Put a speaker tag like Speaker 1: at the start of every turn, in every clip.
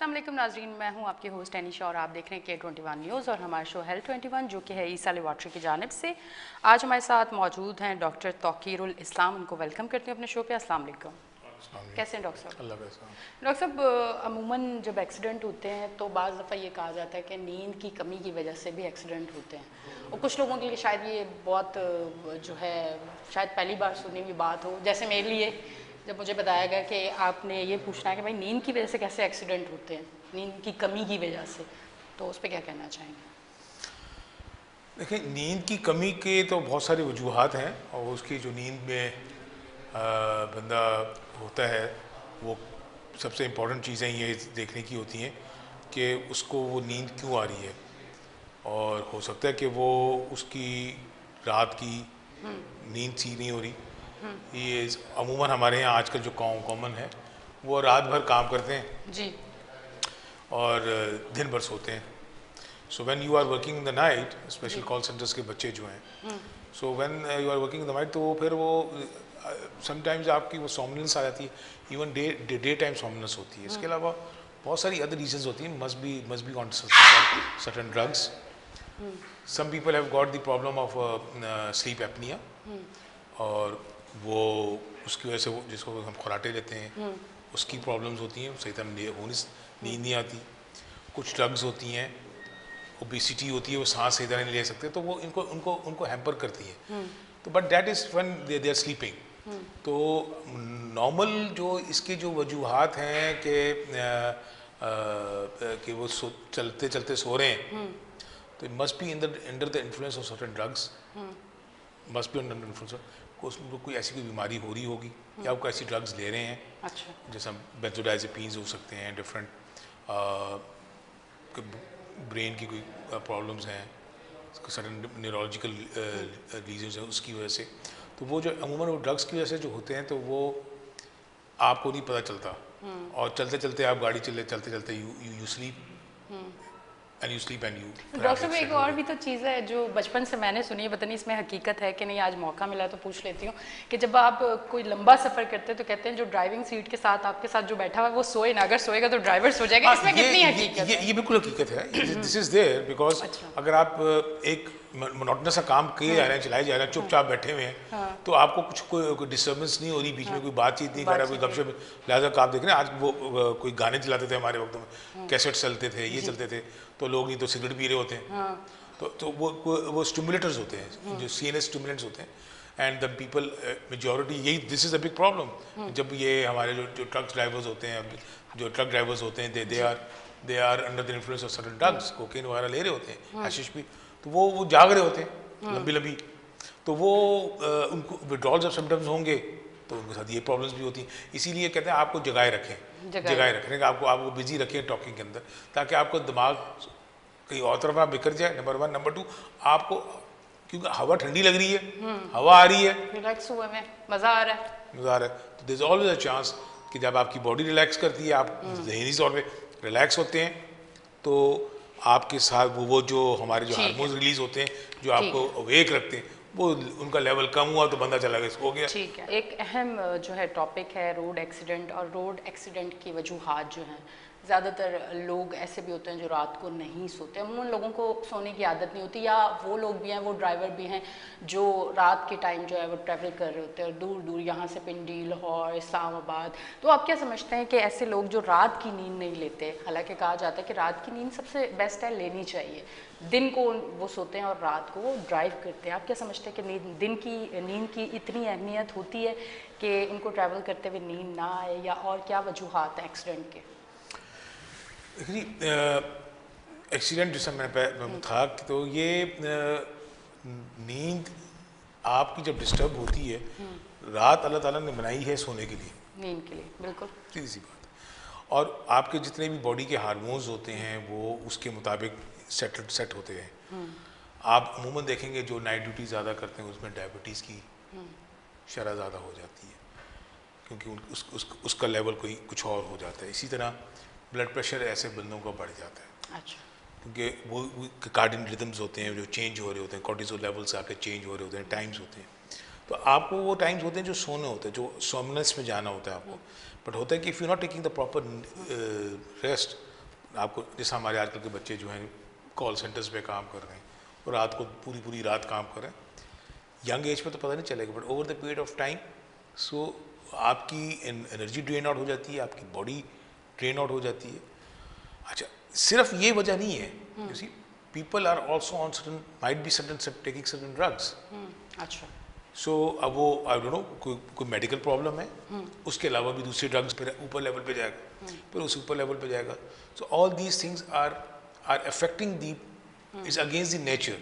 Speaker 1: अस्सलाम वालेकुम नाज़रीन, मैं हूं आपकी होस्ट एनिशा और आप देख रहे हैं K21 न्यूज़ और हमारा शो हेल्थ 21 जो कि है ईसा लेबॉरेटरी की जानिब से। आज हमारे साथ मौजूद हैं डॉक्टर तौकीरुल इस्लाम। उनको वेलकम करते हैं अपने शो पे। अस्सलाम वालेकुम। कैसे हैं डॉक्टर साहब?
Speaker 2: अल्लाह का सलाम।
Speaker 1: डॉक्टर साहब, अमूमन जब एक्सीडेंट होते हैं तो बाज़ दफ़ा ये कहा जाता है कि नींद की कमी की वजह से भी एक्सीडेंट होते हैं, और कुछ लोगों के लिए शायद ये बहुत जो है शायद पहली बार सुनी हुई बात हो। जैसे मेरे लिए जब मुझे बताया गया कि आपने ये पूछना है कि भाई नींद की वजह से कैसे एक्सीडेंट होते हैं, नींद की कमी की वजह से, तो उस पर क्या कहना चाहेंगे?
Speaker 2: देखिए, नींद की कमी के तो बहुत सारी वजूहात हैं और उसकी जो नींद में बंदा होता है वो सबसे इम्पोर्टेंट चीज़ें ये देखने की होती हैं कि उसको वो नींद क्यों आ रही है, और हो सकता है कि वो उसकी रात की नींद सी नहीं हो रही। ये अमूमन हमारे यहाँ आजकल जो कॉमन है वो रात भर काम करते हैं
Speaker 1: जी।
Speaker 2: और दिन भर सोते हैं। So when you are working in the night, special
Speaker 1: जी।
Speaker 2: कॉल सेंटर्स के बच्चे जो हैं, so when you are working in the night, तो फिर वो समटाइम्स आपकी वो सोमनेंस आ जाती है, इवन डे टाइम सोमनेंस होती है। इसके अलावा बहुत सारी अदर रीजंस होती हैं, must be on certain drugs. Some people have got the problem of sleep apnoea, और वो उसकी वजह से वो जिसको हम खराटे लेते हैं उसकी प्रॉब्लम्स होती हैं, सही तरह नींद नहीं आती। कुछ ड्रग्स होती हैं, ओबेसिटी होती है, वो सांस सही तरह नहीं ले सकते, तो वो इनको उनको उनको हैम्पर करती है। तो but that is when they are sleeping. तो नॉर्मल जो इसके जो वजूहात हैं कि वो चलते चलते सो रहे हैं, तो it must be under the influence of certain drugs, must be under influence. उसको कोई ऐसी कोई बीमारी हो रही होगी या वो ऐसी ड्रग्स ले रहे हैं।
Speaker 1: अच्छा।
Speaker 2: जैसे बेंजोडाइजेपीन्स हो सकते हैं, डिफरेंट ब्रेन की कोई प्रॉब्लम्स हैं, सडन न्यूरोलॉजिकल रीजंस हैं उसकी वजह से। तो वो जो अमूमन वो ड्रग्स की वजह से जो होते हैं तो वो आपको नहीं पता चलता, और चलते चलते आप गाड़ी चलते चलते you sleep and you sleep and you.
Speaker 1: Doctor साहब, एक और भी तो चीज़ है जो बचपन से मैंने सुनी है, पता नहीं इसमें हकीकत है कि नहीं, आज मौका मिला तो पूछ लेती हूँ कि जब आप कोई लंबा सफ़र करते हैं तो कहते हैं जो ड्राइविंग सीट के साथ आपके साथ जो बैठा हुआ है वो सोए ना, अगर सोएगा तो ड्राइवर सो जाएगा। इसमें कितनी हकीकत है?
Speaker 2: ये बिल्कुल हकीकत है। दिस इज देयर बिकॉज अगर आप एक मोनोटोनस सा काम किए जा रहे हैं, चलाए जा रहे हैं, चुपचाप बैठे हुए हैं, तो आपको कुछ कोई डिस्टर्बेंस नहीं हो रही, बीच में कोई बातचीत नहीं कर रहा, कोई गपशप। लिहाजा आप देख रहे हैं आज वो कोई गाने चलाते थे हमारे वक्त में, कैसेट चलते थे, ये चलते थे, तो लोग नहीं तो सिगरेट पी रहे होते हैं। तो वो स्टिमुलेटर्स होते हैं, जो CNS स्टिमुलेंट्स होते हैं, एंड द पीपल मेजॉरिटी यही this is a big problem. जब ये हमारे जो ट्रक ड्राइवर्स होते हैं, जो ट्रक ड्राइवर्स होते हैं, they are under the influence of certain drugs, cocaine वगैरह ले रहे होते हैं, हैशिश भी, तो वो जाग रहे होते हैं लंबी लंबी, तो वो उनको विड्रॉल्स ऑफ सिम्टम्स होंगे, तो उनके साथ ये प्रॉब्लम्स भी होती हैं। इसीलिए कहते हैं आपको जगाए रखें, जगाए रखने का आपको बिजी रखें टॉकिंग के अंदर, ताकि आपको दिमाग कहीं और तरफ आप बिखर जाए, नंबर 1। नंबर 2, आपको क्योंकि हवा ठंडी लग रही है, हवा आ रही है,
Speaker 1: रिलैक्स हुए में मज़ा आ रहा है,
Speaker 2: तो there is always a chance कि जब आपकी बॉडी रिलैक्स करती है, आप ज़हनी तौर पे रिलैक्स होते हैं, तो आपके साथ वो जो हमारे जो हार्मोन्स रिलीज होते हैं जो आपको अवेक रखते हैं, वो उनका लेवल कम हुआ तो बंदा चला गया, सो गया।
Speaker 1: ठीक है। एक अहम जो है टॉपिक है रोड एक्सीडेंट, और रोड एक्सीडेंट की वजूहात जो हैं, ज़्यादातर लोग ऐसे भी होते हैं जो रात को नहीं सोते हैं। उन लोगों को सोने की आदत नहीं होती, या वो लोग भी हैं, वो ड्राइवर भी हैं जो रात के टाइम जो है वो ट्रैवल कर रहे होते हैं दूर दूर, यहाँ से पिंडी, लाहौर, इस्लामाबाद। तो आप क्या समझते हैं कि ऐसे लोग जो रात की नींद नहीं लेते, हालांकि कहा जाता है कि रात की नींद सबसे बेस्ट है, लेनी चाहिए, दिन को वो सोते हैं और रात को वो ड्राइव करते हैं, आप क्या समझते हैं कि दिन की नींद की इतनी अहमियत होती है कि उनको ट्रैवल करते हुए नींद ना आए, या और क्या वजूहात हैं एक्सीडेंट के?
Speaker 2: एक्सीडेंट जैसा मैंने था, तो ये नींद आपकी जब डिस्टर्ब होती है, रात अल्लाह ताला ने बनाई है सोने के लिए,
Speaker 1: नींद के लिए, बिल्कुल
Speaker 2: सीधी सी बात। और आपके जितने भी बॉडी के हार्मोन्स होते हैं वो उसके मुताबिक सेट होते हैं। आप अमूमन देखेंगे जो नाइट ड्यूटी ज़्यादा करते हैं उसमें डायबिटीज़ की शरह ज़्यादा हो जाती है, क्योंकि उसका लेवल कोई कुछ और हो जाता है। इसी तरह ब्लड प्रेशर ऐसे बंदों का बढ़ जाता है।
Speaker 1: अच्छा।
Speaker 2: क्योंकि वो कार्डियन रिदम्स होते हैं जो चेंज हो रहे होते हैं, कॉर्टिसोल लेवल्स आपके चेंज हो रहे होते हैं, टाइम्स होते हैं, तो आपको वो टाइम्स होते हैं जो सोने होते हैं, जो सोमनेस में जाना होता है आपको। बट होता है कि if you not taking the proper rest, आपको जैसा हमारे आजकल के बच्चे जो हैं कॉल सेंटर्स पे काम कर रहे हैं और रात को पूरी रात काम कर रहे हैं, यंग एज में तो पता नहीं चलेगा, but over the period of time so आपकी एनर्जी ड्रेन आउट हो जाती है, आपकी बॉडी ड्रेन आउट हो जाती है। अच्छा, सिर्फ ये वजह नहीं है, you see people are also on certain, might be certain taking certain drugs.
Speaker 1: अच्छा,
Speaker 2: सो अब वो आई डोंट नो कोई मेडिकल प्रॉब्लम है, उसके अलावा भी दूसरे ड्रग्स फिर ऊपर लेवल पे जाएगा, फिर उस ऊपर लेवल पे जाएगा। So all these things are affecting the, is against the nature.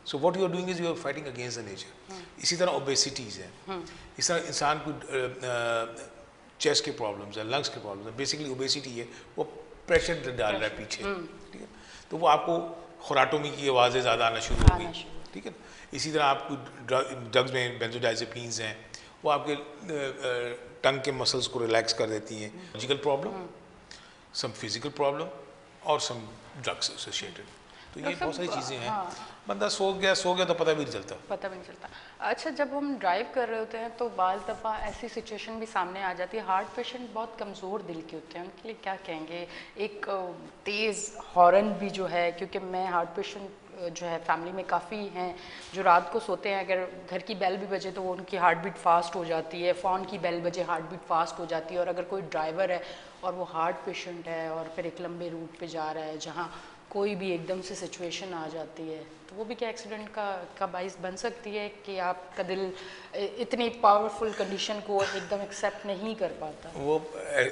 Speaker 2: So what you are doing is you are fighting against the nature. इसी तरह ओबेसिटीज़ है, इस तरह इंसान को चेस्ट के प्रॉब्लम्स है, लंग्स के प्रॉब्लम्स है, बेसिकली ओबेसिटी है, वो प्रेशर डाल रहा है पीछे, ठीक है। तो वो आपको खुराटोमी की आवाज़ें ज़्यादा आना शुरू हो गई, ठीक है। इसी तरह आपको ड्रग्स में बेंजोडाइजेपीन्स हैं, वो आपके टंग के मसल्स को रिलैक्स कर देती हैं। Physical problem, some physical problem और सम ड्रग्स एसोसिएटेड। तो ये बहुत सारी चीज़ें हैं। बंदा सो गया तो पता भी नहीं चलता।
Speaker 1: अच्छा, जब हम ड्राइव कर रहे होते हैं तो बाल दफ़ा ऐसी सिचुएशन भी सामने आ जाती है, हार्ट पेशेंट बहुत कमज़ोर दिल के होते हैं, उनके लिए क्या कहेंगे? एक तेज़ हॉर्न भी जो है, क्योंकि मैं हार्ट पेशेंट जो है फैमिली में काफ़ी हैं जो रात को सोते हैं, अगर घर की बेल भी बजे तो वो उनकी हार्ट बीट फास्ट हो जाती है, फ़ोन की बेल बजे हार्ट बीट फास्ट हो जाती है। और अगर कोई ड्राइवर है और वो हार्ट पेशेंट है और फिर एक लंबे रूट पे जा रहा है जहाँ कोई भी एकदम से सिचुएशन आ जाती है, तो वो भी क्या एक्सीडेंट का बाइस बन सकती है कि आपका दिल इतनी पावरफुल कंडीशन को एकदम एक्सेप्ट नहीं कर पाता?
Speaker 2: वो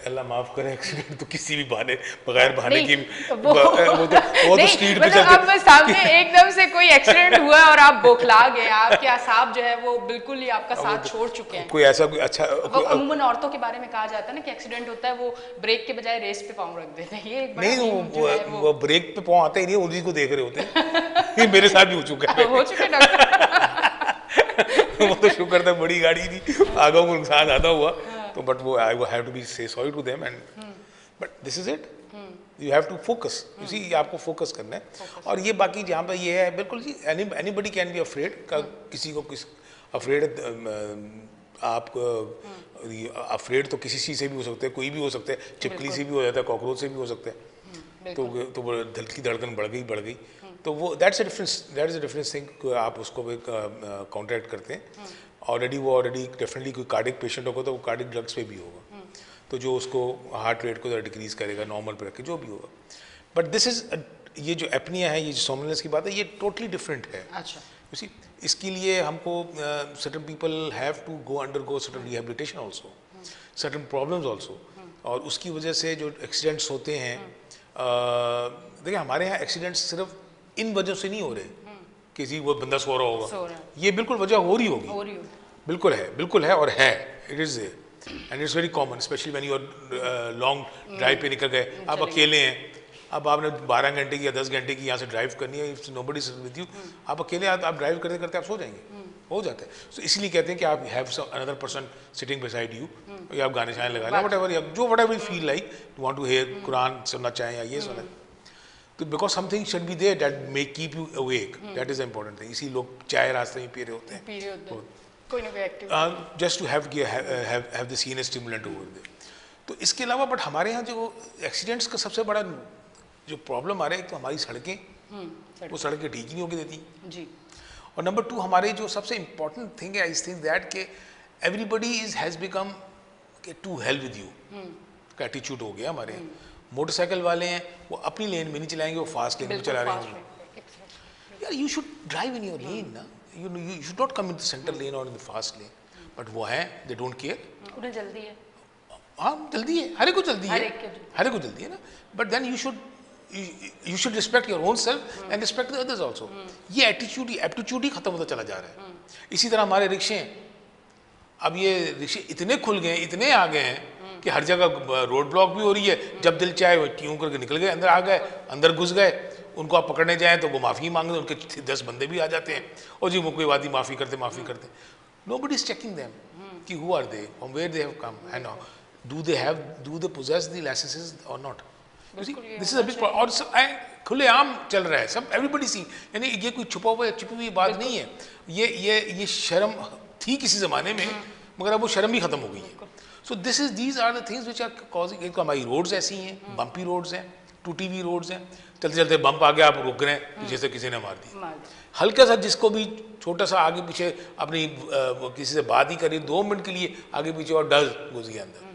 Speaker 2: अल्लाह माफ़ करे, एक्सीडेंट तो किसी भी बहाने, बगैर बहाने की वो तो स्ट्रीट पे चलते।
Speaker 1: अब सामने एकदम से कोई एक्सीडेंट हुआ है और आप बौखला गए, आपके असाब जो है वो बिल्कुल ही आपका साथ छोड़ चुके हैं।
Speaker 2: कोई ऐसा कोई अच्छा,
Speaker 1: अमूमन औरतों के बारे में कहा जाता है ना कि एक्सीडेंट होता है वो ब्रेक के बजाय रेस पे पाँव रख देते हैं। ये एक
Speaker 2: नहीं, वो ब्रेक पे पाँव आते ही नहीं, उन्हीं को देख रहे होते हैं। ये मेरे साथ भी हो चुका है।
Speaker 1: हो चुका डॉक्टर।
Speaker 2: वो तो शुक्र था बड़ी गाड़ी थी, आगे वो नुकसान ज़्यादा हुआ, तो बट वो I have to be say sorry to them and but this is it, you have to focus, you see आपको फोकस करना है। और ये बाकी जहाँ पर ये है बिल्कुल जी, एनीबडी कैन बी अफ्रेड, किसी को अफ्रेड, आप अफ्रेड तो किसी चीज़ से भी हो सकते हैं, कोई भी हो सकता है, छिपकली से भी हो जाता है, कॉकरोच से भी हो सकता है। तो दिल की धड़कन बढ़ गई, तो वो that is a difference thing, आप उसको भी काउंटरैक्ट करते हैं। ऑलरेडी डेफिनेटली कोई कार्डिक पेशेंट होगा तो वो कार्डिक ड्रग्स पे भी होगा, तो जो उसको हार्ट रेट को डिक्रीज करेगा, नॉर्मल पे रखे, जो भी होगा। बट दिस इज, ये जो एपनिया है, ये जो सोमनेस की बात है, ये टोटली डिफरेंट है।
Speaker 1: अच्छा,
Speaker 2: यू सी, इसके लिए हमको certain people have to go undergo certain rehabilitation also, certain problems also. और उसकी वजह से जो एक्सीडेंट्स होते हैं, देखिए हमारे यहाँ एक्सीडेंट्स सिर्फ इन वजह से नहीं हो रहे, किसी वो बंदा सो रहा होगा, ये बिल्कुल वजह हो रही होगी, बिल्कुल है और है, it is and it's very common, especially when you are long drive पे निकल गए, आप अकेले हैं, अब आपने 12 घंटे की या 10 घंटे की यहाँ से ड्राइव करनी है, if nobody is with you, आप अकेले आप ड्राइव करते करते आप सो जाएंगे, हो जाता है। सो इसलिए कहते हैं कि आप have another person sitting beside you, या आप गाने शाने लगा लें, whatever you feel like, you want to hear Quran सुनना चाहें या ये सुना, तो because something should be there that may keep you awake, that is important thing. इसी लोग चाय रास्ते में पी रहे होते हैं, just to have the senior stimulant over there. तो इसके अलावा बट हमारे यहाँ जो एक्सीडेंट्स का सबसे बड़ा जो प्रॉब्लम आ रहा है, तो हमारी सड़कें, वो सड़कें ठीक ही नहीं होगी देती जी। और नंबर 2 हमारे जो सबसे इम्पोर्टेंट थिंग है, आई थिंक दैट के everybody has become to help with you का एटीट्यूड हो गया हमारे। मोटरसाइकिल वाले हैं वो अपनी लेन में नहीं चलाएंगे, वो फास्ट लेन में चला रहे हैं। यार you should drive in your lane ना, you should not come in the centre lane और in the fast lane, but वो है दे डोंट केयर,
Speaker 1: उन्हें जल्दी है।
Speaker 2: हाँ जल्दी है, हर एक को जल्दी है ना, but then you should respect your own self and respect the others also. ये एप्टीट्यूड ही खत्म होता चला जा रहा है। इसी तरह हमारे रिक्शे हैं, अब ये रिक्शे इतने खुल गए, इतने आ गए हैं कि हर जगह रोड ब्लॉक भी हो रही है, जब दिल चाहे वो ट्यूं करके निकल गए, अंदर आ गए, अंदर घुस गए, उनको आप पकड़ने जाएं तो वो माफ़ी मांगते, उनके 10 बंदे भी आ जाते हैं, और जी वो कोई बात नहीं, माफ़ी करते। Nobody is checking them कि who are they, from where they have come, and do they possess the licenses or not? This is a big problem. और खुलेआम चल रहा है सब, एवरीबडी सी, यानी ये कोई छुपा हुआ छिपी हुई बात नहीं है। ये शर्म थी किसी ज़माने में, मगर अब वो शर्म भी खत्म हो गई है। So these are the things which are causing. एक तो हमारी रोड्स ऐसी हैं, बम्पी रोड्स हैं, टूटी हुई रोड्स हैं, चलते चलते बम्प आ गया, आप रुक रहे हैं, पीछे से किसी ने मार दिया। हल्का सा जिसको भी छोटा सा आगे पीछे अपनी किसी से बात ही करी 2 मिनट के लिए आगे पीछे और डर घुस गया अंदर।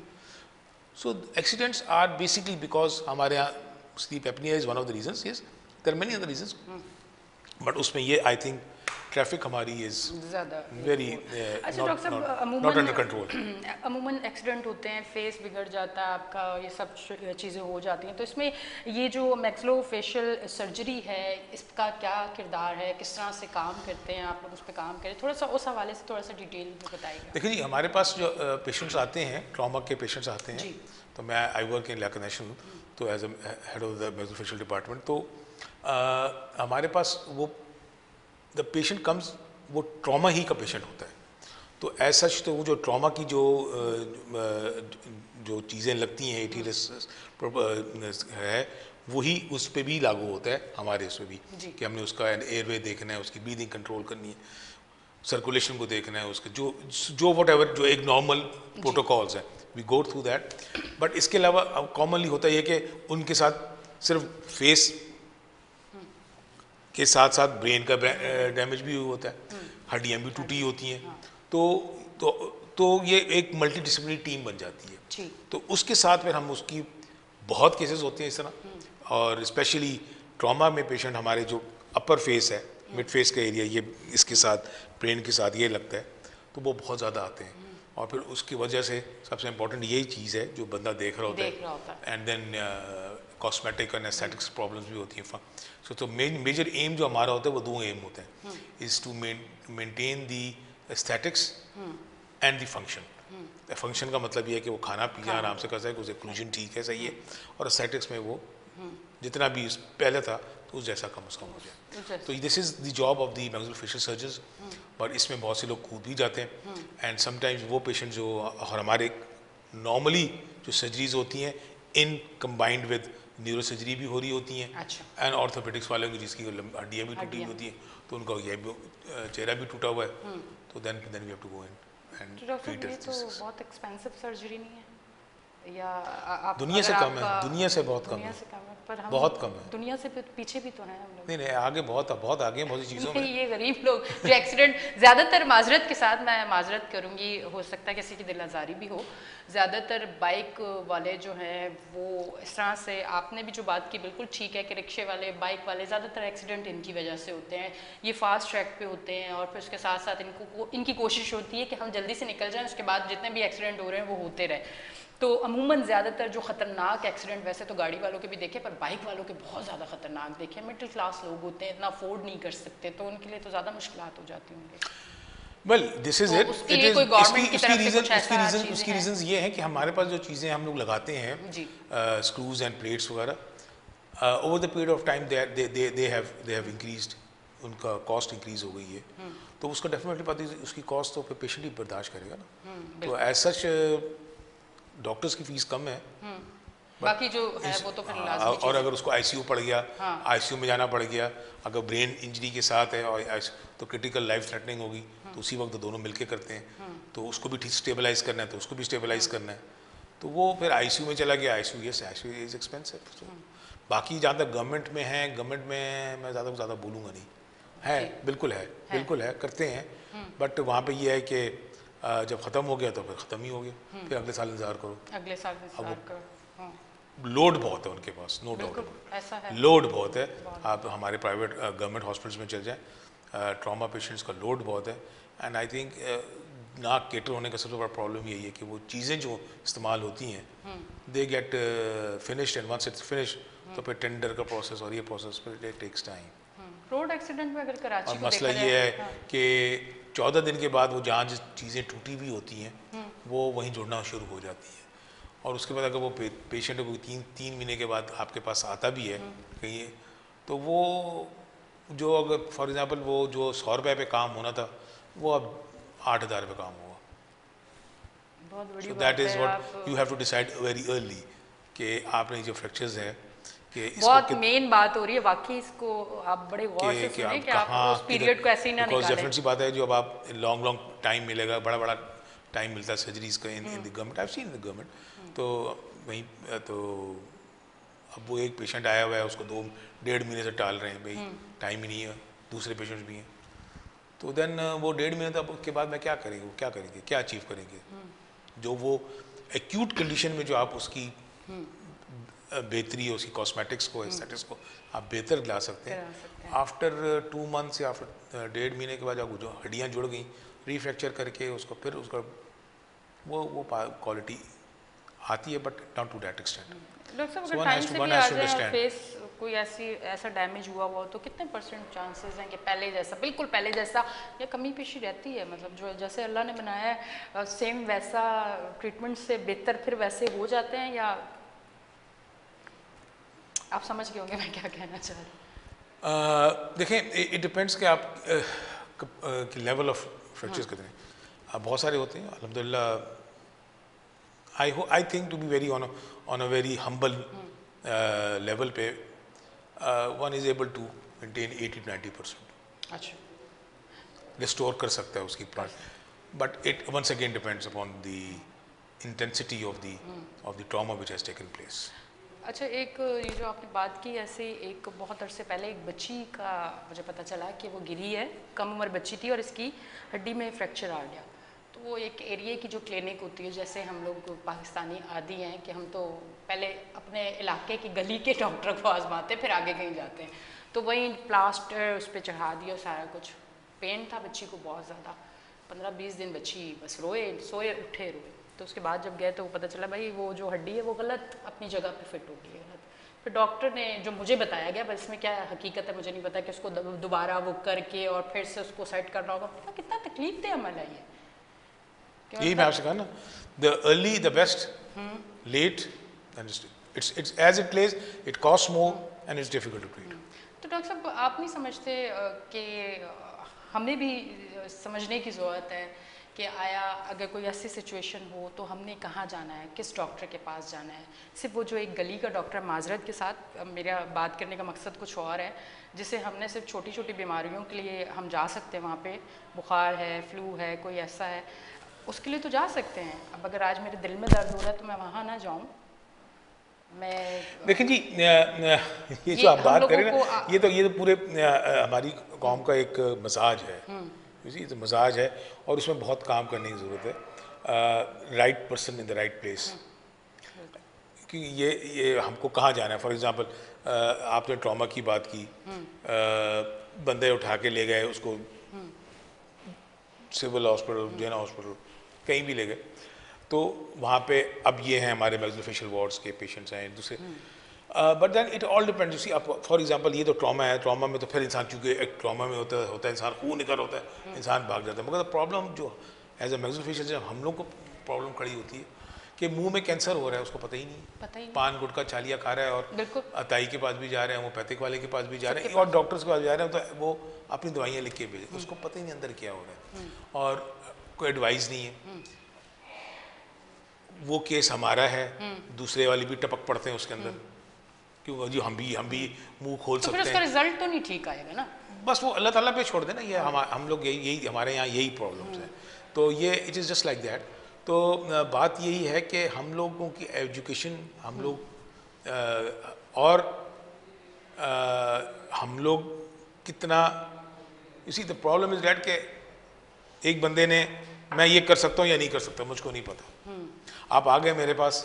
Speaker 2: So accidents are basically because हमारे यहाँ sleep apnoea is one of the reasons, yes there are many other reasons, but उसमें ये आई थिंक ट्रैफिक हमारी is very not under control.
Speaker 1: अमूमन एक्सीडेंट होते हैं, फेस बिगड़ जाता है आपका, ये सब चीज़ें हो जाती हैं, तो इसमें ये जो मैक्सिलोफेशियल सर्जरी है इसका क्या किरदार है, किस तरह से काम करते हैं आप लोग, उस पर काम करें, थोड़ा सा उस हवाले से थोड़ा सा डिटेल में बताइएगा।
Speaker 2: देखिए जी, हमारे पास जो पेशेंट्स आते हैं, ट्रॉमा के पेशेंट्स आते हैं, तो मैं I work in Liaquat national, तो as a head of the maxillofacial department, तो हमारे पास वो द पेशेंट कम्स, वो ट्रॉमा ही का पेशेंट होता है, तो एज सच तो वो जो ट्रॉमा की जो चीज़ें लगती हैं एटीरस है वही उस पर भी लागू होता है, हमारे उस पर भी, कि हमने उसका एयरवे देखना है, उसकी ब्रीदिंग कंट्रोल करनी है, सर्कुलेशन को देखना है, उसके जो वट एवर जो एक नॉर्मल प्रोटोकॉल्स हैं, we go through that. But इसके अलावा कॉमनली होता है कि उनके साथ सिर्फ फेस के साथ साथ ब्रेन का डैमेज भी होता है, हड्डियाँ भी टूटी होती हैं, तो ये एक मल्टी डिसिप्लिनरी टीम बन जाती है। तो उसके साथ फिर हम उसकी बहुत केसेस होते हैं इस तरह, और स्पेशली ट्रॉमा में पेशेंट हमारे जो अपर फेस है, मिड फेस का एरिया, ये इसके साथ ब्रेन के साथ ये लगता है, तो वो बहुत ज़्यादा आते हैं, और फिर उसकी वजह से सबसे इम्पोर्टेंट यही चीज़ है जो बंदा देख रहा होता है, एंड देन कॉस्मेटिक और एस्थेटिक्स प्रॉब्लम्स भी होती हैं। तो मेजर एम जो हमारा होता है वो 2 एम होते हैं, is to maintain the aesthetics and the function. Function का मतलब ये है कि वो खाना पीना आराम से कर सके, उससे क्लूजन ठीक है, सही है, और एस्थेटिक्स में वो जितना भी पहले था तो उस जैसा कम से कम हो जाए। तो this is the job of the maxillofacial surgeons, but इसमें बहुत से लोग कूद भी जाते हैं, एंड समटाइम्स वो पेशेंट जो, और हमारे नॉर्मली जो सर्जरीज होती हैं in combined with neuro surgery भी हो रही होती हैं, एंड ऑर्थोपेडिक्स वालों की जिसकी हड्डियाँ भी टूटी होती हैं, तो उनका ये चेहरा भी टूटा हुआ है, तो then we have to go in and treat it.
Speaker 1: तो बहुत एक्सपेंसिव सर्जरी नहीं है, या आप
Speaker 2: दुनिया से कम है, दुनिया से बहुत कम है,
Speaker 1: पर हम
Speaker 2: बहुत कम है,
Speaker 1: दुनिया से पीछे भी तो हैं हम लोग।
Speaker 2: नहीं आगे बहुत आगे हैं बहुत सी चीज़ों में।
Speaker 1: ये गरीब लोग जो एक्सीडेंट, ज़्यादातर माजरत के साथ मैं माजरत करूँगी, हो सकता है किसी की दिल आज़ारी भी हो, ज़्यादातर बाइक वाले जो हैं वो इस तरह से, आपने भी जो बात की बिल्कुल ठीक है कि रिक्शे वाले, बाइक वाले, ज़्यादातर एक्सीडेंट इनकी वजह से होते हैं, ये फास्ट ट्रैक पे होते हैं, और फिर उसके साथ साथ इनकी कोशिश होती है कि हम जल्दी से निकल जाएं, उसके बाद जितने भी एक्सीडेंट हो रहे हैं वो होते रहे। तो अमूमन ज़्यादातर जो ख़तरनाक एक्सीडेंट, वैसे तो गाड़ी वालों के भी देखे, पर बाइक वालों के बहुत ज़्यादा ख़तरनाक देखे, मिडिल क्लास लोग होते हैं, इतना अफोर्ड नहीं कर सकते, तो उनके लिए तो ज़्यादा मुश्किलात हो जाती होंगी।
Speaker 2: वेल दिस इज इट, उसकी रीजंस ये हैं कि हमारे पास जो चीज़ें हम लोग लगाते हैं, स्क्रूज एंड प्लेट्स वगैरह, over the period of time they have increased, उनका कॉस्ट इंक्रीज हो गई है, तो उसका डेफिनेटली पता है उसकी कॉस्ट तो फिर पेशेंट ही बर्दाश्त करेगा ना। तो एज सच डॉक्टर्स की फीस कम है,
Speaker 1: बाकी जो है वो तो फिर लाजमी,
Speaker 2: और अगर उसको आईसीयू पड़ गया, आईसीयू में जाना पड़ गया, अगर ब्रेन इंजरी के साथ है और तो क्रिटिकल लाइफ थ्रेटनिंग होगी, तो उसी वक्त दोनों मिलके करते हैं, तो उसको भी ठीक स्टेबलाइज करना है, तो उसको भी स्टेबलाइज करना है, तो वो फिर आईसीयू में चला गया, आईसीयू इज एक्सपेंसिव। बाकी जहाँ तक गवर्नमेंट में है, गवर्नमेंट में मैं ज़्यादा बोलूँगा नहीं, है बिल्कुल है करते हैं, बट वहाँ पे ये है कि जब ख़त्म हो गया तो फिर ख़त्म ही हो गया, फिर अगले साल इंतज़ार करो,
Speaker 1: अगले साल इंतज़ार करो।
Speaker 2: लोड बहुत है उनके पास, नो डाउट,
Speaker 1: ऐसा है,
Speaker 2: लोड बहुत है। आप हमारे प्राइवेट गवर्नमेंट हॉस्पिटल्स में चल जाएं, ट्रॉमा पेशेंट्स का लोड बहुत है, एंड आई थिंक ना केटर होने का सबसे बड़ा प्रॉब्लम यही है कि वो चीज़ें जो इस्तेमाल होती हैं they get finished, and once it's finish तो फिर टेंडर का प्रोसेस और ये प्रोसेस फिर it takes time.
Speaker 1: Road accident में अगर कराची
Speaker 2: और मसला ये है कि 14 दिन के बाद वो जहाँ जिस चीज़ें टूटी हुई होती हैं वो वहीं जुड़ना शुरू हो जाती है, और उसके बाद अगर वो पेशेंट को 3 महीने के बाद आपके पास आता भी है कहीं, तो वो जो अगर फॉर एग्जांपल वो जो 100 रुपये पे काम होना था वो अब 8,000 रुपये काम होगा।
Speaker 1: बहुत बड़ी
Speaker 2: so that is what you have to decide very early कि आपने जो फ्रैक्चर्स हैं कि
Speaker 1: बहुत मेन बात हो रही है वाकई, इसको आप बड़े गौर से सुने कि आप उस पीरियड को ऐसे ही ना निकालें।
Speaker 2: बिकॉज़ डेफिनेटली बात है, जो अब आप लॉन्ग टाइम मिलेगा, बड़ा टाइम मिलता है सर्जरीज का in the government, I have seen in the government, तो वहीं तो अब वो एक पेशेंट आया हुआ है, उसको 2-1.5 महीने से टाल रहे हैं, भाई टाइम ही नहीं है, दूसरे पेशेंट्स भी हैं, तो देन वो 1.5 महीने तक के बाद मैं क्या करेंगे, वो क्या करेंगे, क्या अचीव करेंगे? जो वो एक्यूट कंडीशन में जो आप उसकी बेहतरी, उसकी कॉस्मेटिक्स को, एस्थेटिक्स को आप बेहतर ला सकते हैं, आफ्टर 2 मंथ्स या आफ्टर 1.5 महीने के बाद जब जो हड्डियाँ जुड़ गई, रीफ्रैक्चर करके उसको फिर उसका वो क्वालिटी आती है, but not to that extent.
Speaker 1: Doctor साहब अगर टाइम से भी आ जाए फेस कोई ऐसा डैमेज हुआ हो तो कितने % चांसेस हैं कि पहले जैसा, बिल्कुल पहले जैसा, या कमी पेशी रहती है? मतलब जो जैसे अल्लाह ने बनाया है सेम वैसा ट्रीटमेंट से बेहतर फिर वैसे हो जाते हैं, या आप समझ गए होंगे मैं क्या कहना चाह रही हूँ?
Speaker 2: देखें, इट डिपेंड्स कि आप की लेवल ऑफ फ्रैक्चर्स कितने, अब बहुत सारे होते हैं अल्हम्दुलिल्लाह। I think to be very on a very humble level पे one is able to maintain 80-90%.
Speaker 1: अच्छा,
Speaker 2: रिस्टोर कर सकता है उसकी plant, but it once again depends upon the intensity of the trauma which has taken place.
Speaker 1: अच्छा, एक ये जो आपने बात की, ऐसे एक बहुत अरसे पहले एक बच्ची का मुझे पता चला कि वो गिरी है, कम उम्र बच्ची थी और इसकी हड्डी में फ्रैक्चर आ गया। तो वो एक एरिया की जो क्लिनिक होती है, जैसे हम लोग पाकिस्तानी आदी हैं कि हम तो पहले अपने इलाके की गली के डॉक्टर को आजमाते फिर आगे कहीं जाते हैं, तो वहीं प्लास्टर उस पर चढ़ा दिया, सारा कुछ। पेन था बच्ची को बहुत ज़्यादा, 15-20 दिन बच्ची बस सोए उठे रोए। तो उसके बाद जब गए तो वो पता चला भाई वो जो हड्डी है वो गलत अपनी जगह पे फिट हो गई है, गलत। फिर डॉक्टर ने जो मुझे बताया गया, बस इसमें क्या हकीकत है मुझे नहीं पता, कि उसको दोबारा वो करके और फिर से उसको सेट करना होगा। कितना तकलीफ दे अमल है ये।
Speaker 2: यही मैं आपसे कहा ना, the early the best, late it's as it plays, it cost more and it's difficult to treat.
Speaker 1: तो डॉक्टर साहब आप नहीं समझते कि हमें भी समझने की ज़रूरत है कि आया अगर कोई ऐसी सिचुएशन हो तो हमने कहाँ जाना है, किस डॉक्टर के पास जाना है? सिर्फ वो जो एक गली का डॉक्टर, माजरत के साथ मेरा बात करने का मकसद कुछ और है, जिसे हमने सिर्फ छोटी छोटी बीमारियों के लिए हम जा सकते हैं वहाँ पे, बुखार है, फ्लू है, कोई ऐसा है, उसके लिए तो जा सकते हैं। अब अगर आज मेरे दिल में दर्द हो रहा है तो मैं वहाँ ना जाऊँ? मैं
Speaker 2: देखिए जी, ये जो आप बात करें ना, ये तो पूरे हमारी कौम का एक मजाज है, तो मजाज है और उसमें बहुत काम करने की ज़रूरत है। Right person in the right place, कि ये हमको कहाँ जाना है। फॉर एग्जांपल आपने ट्रॉमा की बात की, बंदे उठा के ले गए उसको सिविल हॉस्पिटल, जेना हॉस्पिटल, कहीं भी ले गए, तो वहाँ पे अब ये हैं हमारे मैक्सिलोफेशियल वार्ड्स के पेशेंट्स हैं दूसरे, but then it all depends. You see, आप फॉर एग्जांपल ये तो ट्रॉमा है, ट्रॉमा में तो फिर इंसान, चूँकि एक ट्रॉमा में होता है इंसान खून निकल होता है, इंसान भाग जाता है, मगर प्रॉब्लम जो एज ए मैक्सिलोफेशियल जब हम लोग को प्रॉब्लम खड़ी होती है कि मुंह में कैंसर हो रहा है, उसको पता ही नहीं, पान गुटखा छालिया खा रहा है और अताई के पास भी जा रहे हैं, होम्योपैथिक वाले के पास भी जा रहे हैं और डॉक्टर्स के पास जा रहे हैं, तो वो अपनी दवाइयाँ लिख के भेजे, उसको पता ही नहीं अंदर क्या हो रहा है और कोई एडवाइस नहीं है। वो केस हमारा है, दूसरे वाले भी टपक पड़ते हैं उसके अंदर, क्यों जी हम भी मुंह खोल सकते हैं,
Speaker 1: उसका रिजल्ट तो नहीं ठीक आएगा ना।
Speaker 2: बस वो अल्लाह ताला पे छोड़ देना, ये हम लोग यही हमारे यहाँ यही प्रॉब्लम्स हैं, तो ये it is just like that. तो बात यही है कि हम लोगों की एजुकेशन, हम लोग और हम लोग कितना, इसी द प्रॉब्लम इज दैट कि एक बंदे ने मैं ये कर सकता हूँ या नहीं कर सकता, मुझको नहीं पता, आप आ गए मेरे पास,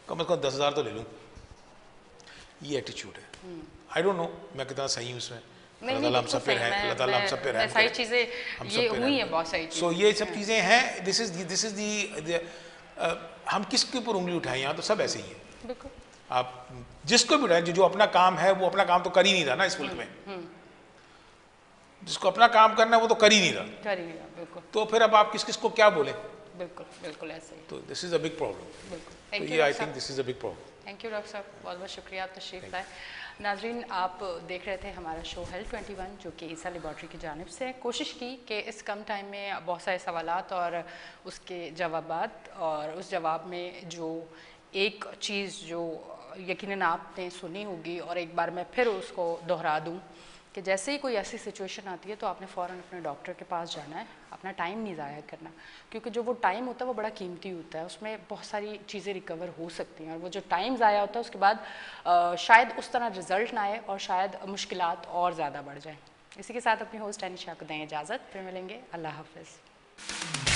Speaker 2: कम से कम 10,000 तो ले लूँ, ये एटीट्यूड है। आई डोंट नो मैं कितना सही हूँ इसमें, अल्लाह ताला हम सब पे है, अल्लाह ताला हम सब पे रहम करे,
Speaker 1: सारी चीज़ें ये हुई हैं, बहुत सारी चीज़ें।
Speaker 2: सो ये सब चीज़ें हैं, दिस इज दी हम किसके ऊपर उंगली उठाएं, यहाँ तो सब ऐसे ही है।
Speaker 1: बिल्कुल,
Speaker 2: आप जिसको भी उठाएं, जो अपना काम है वो अपना काम तो कर ही नहीं रहा ना इस मुल्क में, जिसको अपना काम करना है वो तो कर ही नहीं रहा,
Speaker 1: बिल्कुल,
Speaker 2: तो फिर अब आप किस किस को क्या बोलें?
Speaker 1: बिल्कुल ऐसे ही।
Speaker 2: तो this is a big problem.
Speaker 1: बिल्कुल,
Speaker 2: ये I think this is a big problem.
Speaker 1: Thank you doctor साहब, बहुत बहुत शुक्रिया आप तशरीफ़ लाए। नाजरीन, आप देख रहे थे हमारा शो हेल्थ 21 जो कि ईसा लेबॉर्ट्री की जानिब से। कोशिश की कि इस कम टाइम में बहुत सारे सवालात और उसके जवाबात, और उस जवाब में जो एक चीज़ जो यकीनन आपने सुनी होगी और एक बार मैं फिर उसको दोहरा दूँ कि जैसे ही कोई ऐसी सिचुएशन आती है तो आपने फ़ौरन अपने डॉक्टर के पास जाना है, अपना टाइम नहीं ज़ाया करना, क्योंकि जो वो टाइम होता है वो बड़ा कीमती होता है, उसमें बहुत सारी चीज़ें रिकवर हो सकती हैं, और वो जो टाइम ज़ाया होता है उसके बाद शायद उस तरह रिज़ल्ट ना आए और शायद मुश्किलात और ज़्यादा बढ़ जाएँ। इसी के साथ अपनी होस्ट अनिशा को दें इजाज़त, फिर मिलेंगे, अल्लाह हाफ़िज़।